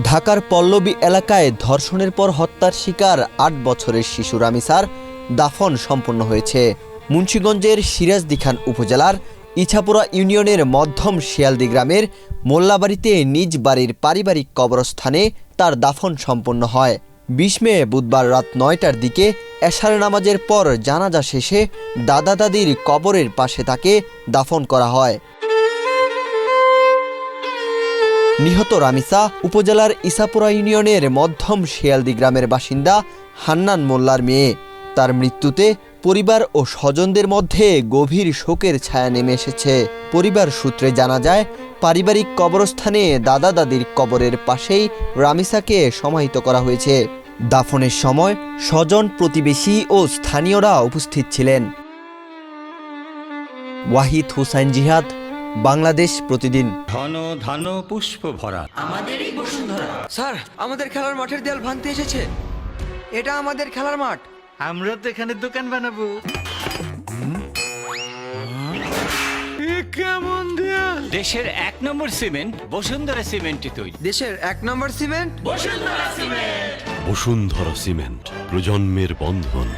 ঢাকার পল্লবী এলাকায় ধর্ষণের পর হত্যার শিকার ৮ বছরের শিশু রামিসার দাফন সম্পন্ন হয়েছে। মুন্সিগঞ্জের সিরাজদিখান উপজেলার ইছাপুরা ইউনিয়নের মধ্যম শিয়ালদি গ্রামের মোল্লাবাড়িতে নিজ বাড়ির পারিবারিক কবরস্থানে তার দাফন সম্পন্ন হয়। ২০ মে বুধবার রাত ৯টার দিকে এশার নামাজের পর জানাজা শেষে দাদা দাদির কবরের পাশে তাকে দাফন করা হয়। নিহত রামিসা উপজেলার ইছাপুরা ইউনিয়নের মধ্যম শিয়ালদি গ্রামের বাসিন্দা হান্নান মোল্লার মেয়ে। তার মৃত্যুতে পরিবার ও স্বজনদের মধ্যে গভীর শোকের ছায়া নেমে এসেছে। পরিবার সূত্রে জানা যায়, পারিবারিক কবরস্থানে দাদা দাদির কবরের পাশেই রামিসাকে সমাহিত করা হয়েছে। দাফনের সময় স্বজন, প্রতিবেশী ও স্থানীয়রা উপস্থিত ছিলেন। ওয়াহিদ হুসাইন জিহাদ, বাংলাদেশ প্রতিদিন। ঘন ধান পুষ্প ভরা আমাদেরই বসুন্ধরা। স্যার, আমাদের খেলার মাঠের দেয়াল ভাঙতে এসেছে। এটা আমাদের খেলার মাঠ। আমরা তো এখানে দোকান বানাবো। কেমন দেয়াল! দেশের ১ নম্বর সিমেন্ট বসুন্ধরা সিমেন্টই তৈরি। দেশের ১ নম্বর সিমেন্ট বসুন্ধরা সিমেন্ট, প্রজন্মের বন্ধন।